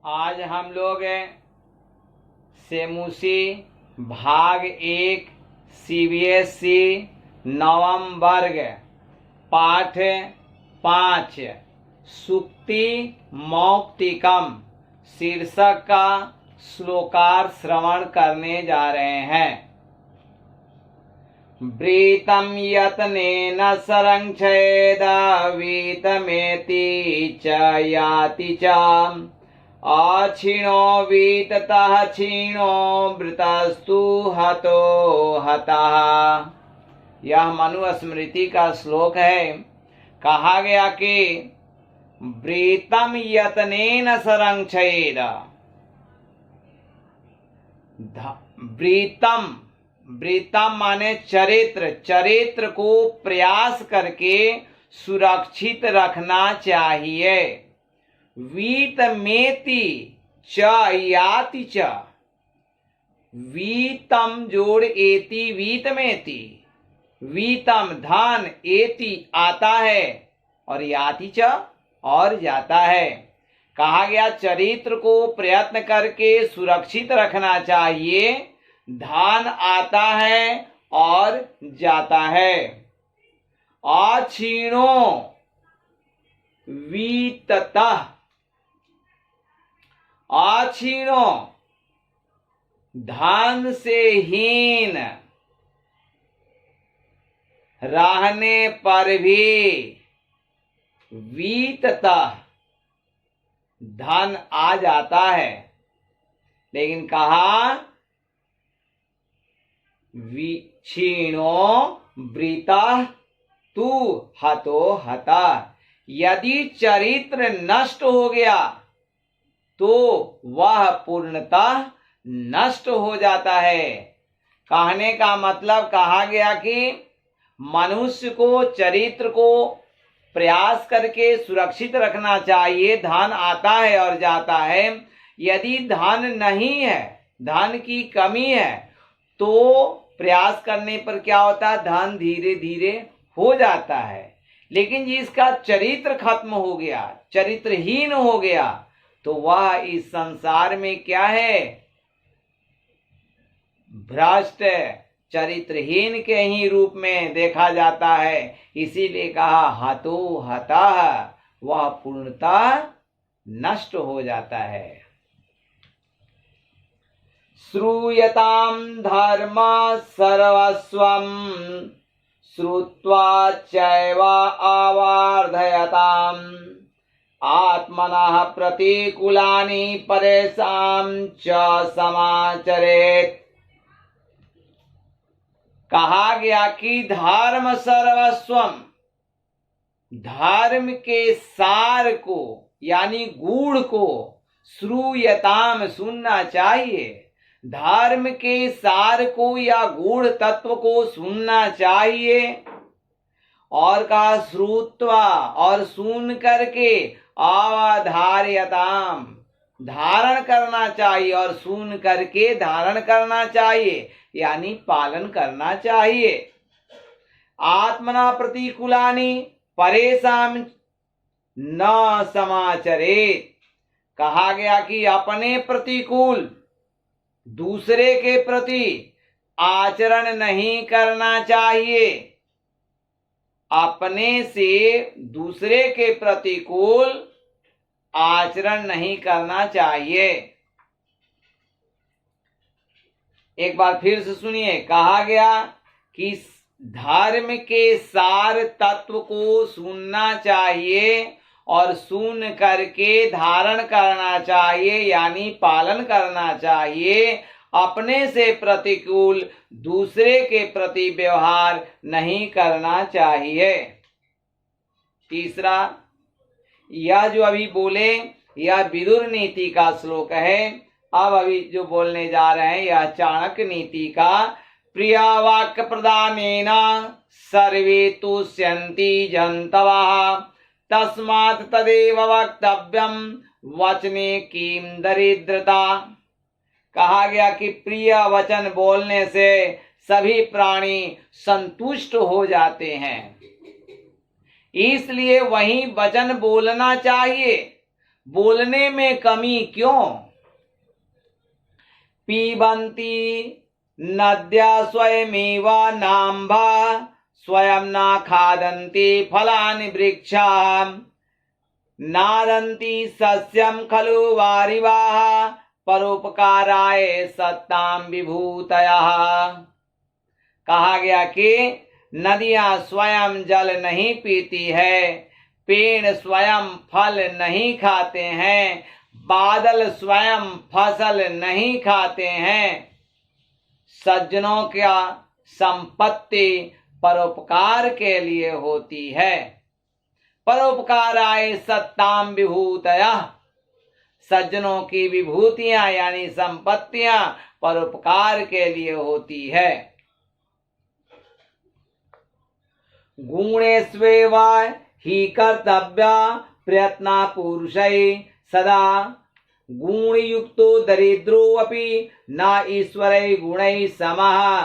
आज हम लोग सेमुसी भाग 1 CBSE नवम वर्ग पाठ 5 सुक्ति मौक्तिकम शीर्षक का श्लोकार श्रवण करने जा रहे हैं। व्रीतम यतनेन संरक्षेद वीतमेति च याति च अक्षीणो वीततः क्षीणो वृतस्तु हतो हतः। यह मनुस्मृति का श्लोक है। कहा गया कि व्रीतम यतनेन संरक्षेद। व्रीतम माने चरित्र, चरित्र को प्रयास करके सुरक्षित रखना चाहिए। वीतमेति च याति च, वीतम जोड़ एति वीतमेति, वीतम धन एति आता है और याति च और जाता है। कहा गया चरित्र को प्रयत्न करके सुरक्षित रखना चाहिए। धन आता है और जाता है। अक्षीणो वीततः, अक्षीणो धन से हीन रहने पर भी वीततः धन आ जाता है। लेकिन कहा क्षीणो वृतः तु हतो हतः। यदि चरित्र नष्ट हो गया तो वह पूर्णतः नष्ट हो जाता है। कहने का मतलब कहा गया कि मनुष्य को चरित्र को प्रयास करके सुरक्षित रखना चाहिए। धन आता है और जाता है। यदि धन नहीं है, धन की कमी है, तो प्रयास करने पर क्या होता है, धन धीरे धीरे हो जाता है। लेकिन जिसका चरित्र खत्म हो गया, चरित्रहीन हो गया, तो वह इस संसार में क्या है, भ्रष्ट चरित्रहीन के ही रूप में देखा जाता है। इसीलिए कहा हतो हतः, वह पूर्णतः नष्ट हो जाता है। श्रूयताम धर्म सर्वस्वम श्रुत्वा चैव आवर्धयताम आत्मनः प्रतिकूलानि परेषां च समाचरेत्। कहा गया कि धर्म सर्वस्वम, धर्म के सार को यानी गुण को श्रूयताम सुनना चाहिए। धर्म के सार को या गूढ़ तत्व को सुनना चाहिए। और कहा श्रुत्वा, और सुन करके अवधार्यताम, धारण करना चाहिए। और सुन करके धारण करना चाहिए यानी पालन करना चाहिए। आत्मना प्रतिकूलानि परेषां न समाचरेत्। कहा गया कि अपने प्रतिकूल दूसरे के प्रति आचरण नहीं करना चाहिए। अपने से दूसरे के प्रतिकूल आचरण नहीं करना चाहिए। एक बार फिर से सुनिए। कहा गया कि धर्म के सार तत्व को सुनना चाहिए और सुन करके धारण करना चाहिए यानी पालन करना चाहिए। अपने से प्रतिकूल दूसरे के प्रति व्यवहार नहीं करना चाहिए। तीसरा, यह जो अभी बोले यह विदुर नीति का श्लोक है। अब अभी जो बोलने जा रहे हैं यह चाणक्य नीति का। प्रिय वाक्य प्रदानेन सर्वे तुष्यन्ति जन्तवः तस्मात् तदेव वक्तव्यम वचने किम दरिद्रता। कहा गया कि प्रिय वचन बोलने से सभी प्राणी संतुष्ट हो जाते हैं। इसलिए वही वचन बोलना चाहिए। बोलने में कमी क्यों? पीबन्ति नद्या स्वयमेव नाम्भा स्वयं न खादन्ति फलानि वृक्षा नादन्ति सस्यं खलु वारिवाः परोपकाराय सत्तां विभूतयः। कहा गया कि नदियां स्वयं जल नहीं पीती है, पेड़ स्वयं फल नहीं खाते हैं, बादल स्वयं फसल नहीं खाते हैं। सज्जनों का संपत्ति परोपकार के लिए होती है। परोपकाराय सत्तां विभूतयः, सज्जनों की विभूतियां यानी संपत्तियां परोपकार के लिए होती है। गुणेष्वेव हि कर्तव्या प्रयत्न पुरुषै सदा गुणयुक्तो दरिद्रो अपि न ईश्वरै गुणै समः।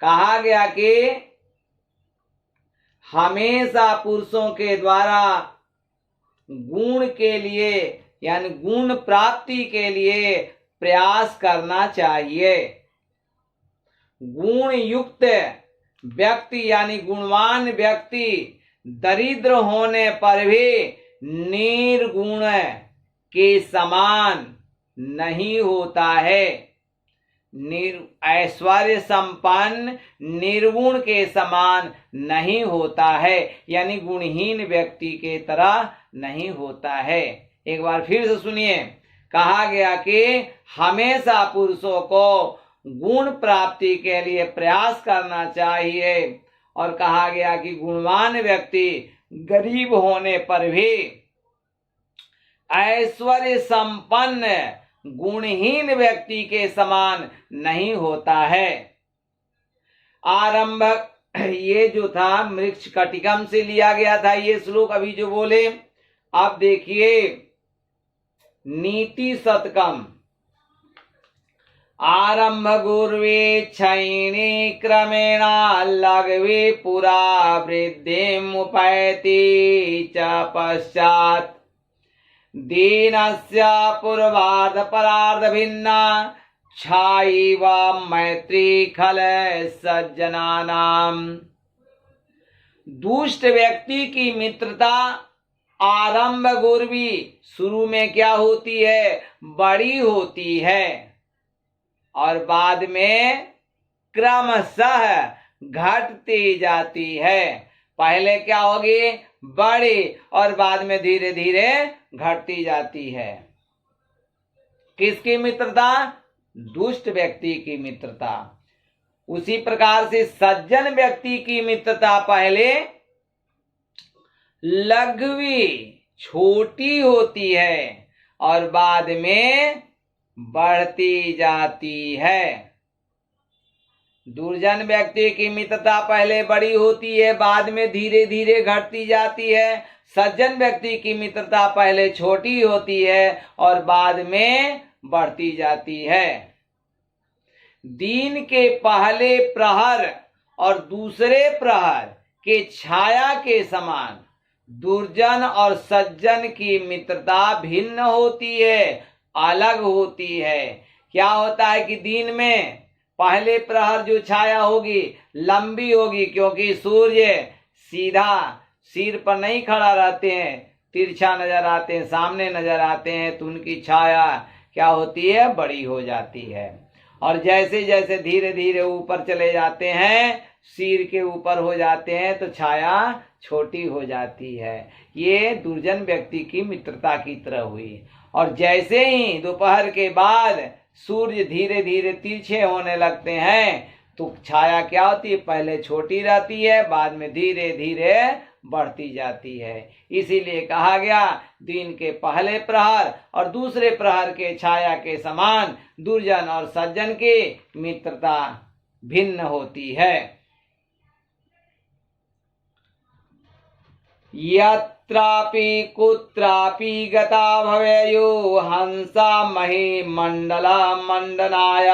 कहा गया कि हमेशा पुरुषों के द्वारा गुण के लिए यानी गुण प्राप्ति के लिए प्रयास करना चाहिए। गुण युक्त व्यक्ति यानी गुणवान व्यक्ति दरिद्र होने पर भी निर्गुण के समान नहीं होता है। ऐश्वर्य संपन्न निर्गुण के समान नहीं होता है, यानी गुणहीन व्यक्ति के तरह नहीं होता है। एक बार फिर से सुनिए, कहा गया कि हमेशा पुरुषों को गुण प्राप्ति के लिए प्रयास करना चाहिए और कहा गया कि गुणवान व्यक्ति गरीब होने पर भी ऐश्वर्य संपन्न गुणहीन व्यक्ति के समान नहीं होता है। आरंभक ये जो था मृक्ष कटिकम से लिया गया था ये श्लोक अभी जो बोले। अब देखिए नीति शतकम। आरंभ गुर्वे क्षयिणी क्रमेण लघवे पुरा वृद्धिम उपैति च पश्चात् दीनस्य पूर्वार्ध परार्ध भिन्ना छाइव मैत्री खल सज्जनानाम। दुष्ट व्यक्ति की मित्रता आरंभ गुर्वी शुरू में क्या होती है? बड़ी होती है और बाद में क्रमशः घटती जाती है। पहले क्या होगी? बड़ी और बाद में धीरे धीरे घटती जाती है। किसकी मित्रता? दुष्ट व्यक्ति की मित्रता। उसी प्रकार से सज्जन व्यक्ति की मित्रता पहले लघवी छोटी होती है और बाद में बढ़ती जाती है। दुर्जन व्यक्ति की मित्रता पहले बड़ी होती है, बाद में धीरे धीरे घटती जाती है। सज्जन व्यक्ति की मित्रता पहले छोटी होती है और बाद में बढ़ती जाती है। दिन के पहले प्रहर और दूसरे प्रहर के छाया के समान दुर्जन और सज्जन की मित्रता भिन्न होती है, अलग होती है। क्या होता है कि दिन में पहले प्रहर जो छाया होगी लंबी होगी, क्योंकि सूर्य सीधा सिर पर नहीं खड़ा रहते हैं, तिरछा नजर आते हैं, सामने नजर आते हैं, तो उनकी छाया क्या होती है? बड़ी हो जाती है। और जैसे जैसे धीरे धीरे ऊपर चले जाते हैं, सिर के ऊपर हो जाते हैं, तो छाया छोटी हो जाती है। ये दुर्जन व्यक्ति की मित्रता की तरह हुई। और जैसे ही दोपहर के बाद सूर्य धीरे धीरे तिरछे होने लगते हैं, तो छाया क्या होती है? पहले छोटी रहती है, बाद में धीरे धीरे बढ़ती जाती है। इसीलिए कहा गया दिन के पहले प्रहर और दूसरे प्रहर के छाया के समान दुर्जन और सज्जन की मित्रता भिन्न होती है। यत्रापि कुत्रापि गता भवेयो हंसा मही मंडला मंडनाय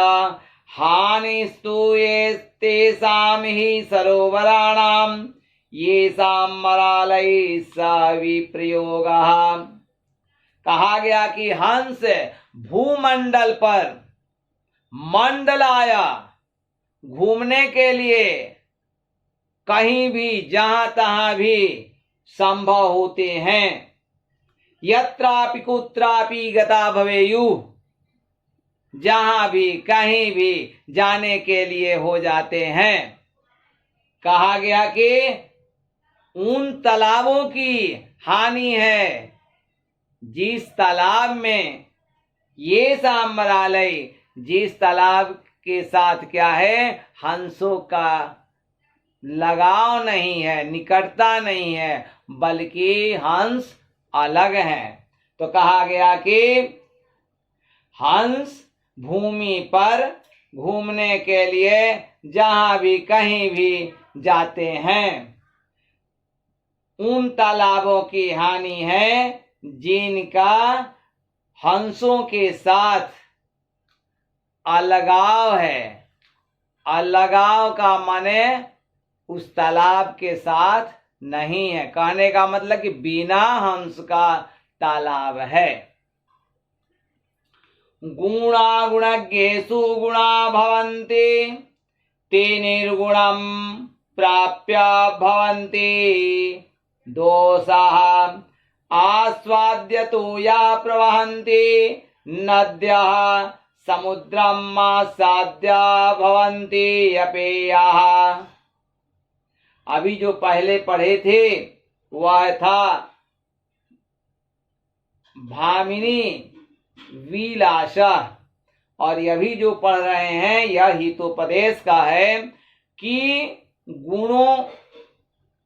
हानिस्तु ये तेषां हि सरोवराणां येषां मरालैः स विप्रयोगः। कहा गया कि हंस भूमंडल पर मंडलाया, घूमने के लिए कहीं भी जहां तहां भी संभव होते हैं। यत्रापि कुत्रापि गता भवेयुः, जहां भी कहीं भी जाने के लिए हो जाते हैं। कहा गया कि उन तालाबों की हानि है जिस तालाब में ये सामरालय, जिस तालाब के साथ क्या है, हंसों का लगाव नहीं है, निकटता नहीं है, बल्कि हंस अलग हैं। तो कहा गया कि हंस भूमि पर घूमने के लिए जहां भी कहीं भी जाते हैं। उन तालाबों की हानि है जिनका हंसों के साथ अलगाव है। अलगाव का माने उस तालाब के साथ नहीं है, कहने का मतलब कि बिना हंस का तालाब है। गुणा गुणज्ञेषु गुणा भवन्ति, ते निर्गुणं प्राप्य भवन्ति। दोषाः आस्वाद्य तु या प्रवहन्ति, नद्यः समुद्रम् आसाद्य भवन्ति अपेयाः। अभी जो पहले पढ़े थे वह था भामिनी विलासा, और यह भी जो पढ़ रहे हैं यह हितोपदेश का है कि गुणों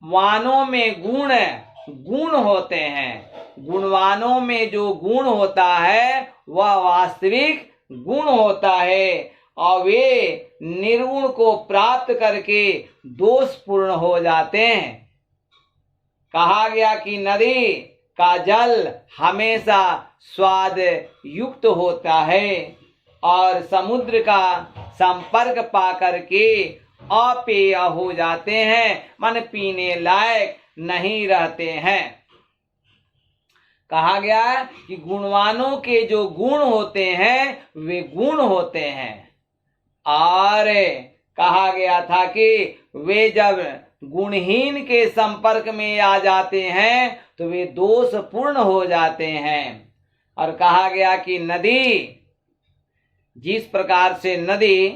वानों में गुण होते हैं। गुणवानों में जो गुण होता है वह वास्तविक गुण होता है, और वे निर्गुण को प्राप्त करके दोषपूर्ण हो जाते हैं। कहा गया कि नदी का जल हमेशा स्वाद युक्त होता है, और समुद्र का संपर्क पाकर के अपेय हो जाते हैं, मन पीने लायक नहीं रहते हैं। कहा गया कि गुणवानों के जो गुण होते हैं वे गुण होते हैं, और कहा गया था कि वे जब गुणहीन के संपर्क में आ जाते हैं तो वे दोषपूर्ण हो जाते हैं। और कहा गया कि नदी, जिस प्रकार से नदी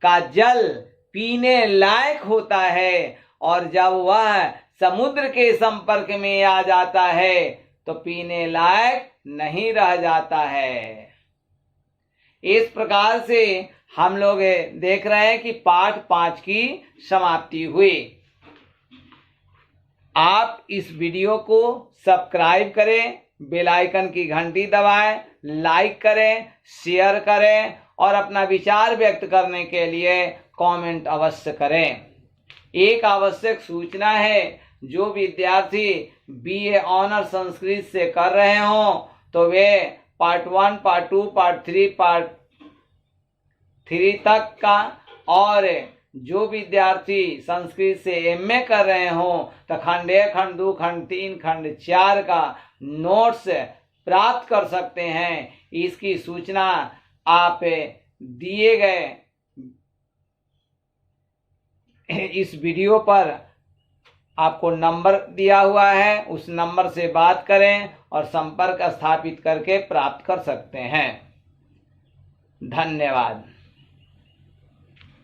का जल पीने लायक होता है और जब वह समुद्र के संपर्क में आ जाता है तो पीने लायक नहीं रह जाता है। इस प्रकार से हम लोग देख रहे हैं कि पाठ 5 की समाप्ति हुई। आप इस वीडियो को सब्सक्राइब करें, बेल आइकन की घंटी दबाएं, लाइक करें, शेयर करें और अपना विचार व्यक्त करने के लिए कमेंट अवश्य करें। एक आवश्यक सूचना है, जो विद्यार्थी बीए ऑनर संस्कृत से कर रहे हों तो वे पार्ट 1, पार्ट 2, पार्ट 3, पार्ट 3 तक का, और जो विद्यार्थी संस्कृत से एमए कर रहे हों तो खंड 1, खंड 2, खंड 3, खंड 4 का नोट्स प्राप्त कर सकते हैं। इसकी सूचना आप दिए गए इस वीडियो पर आपको नंबर दिया हुआ है, उस नंबर से बात करें और संपर्क स्थापित करके प्राप्त कर सकते हैं। धन्यवाद।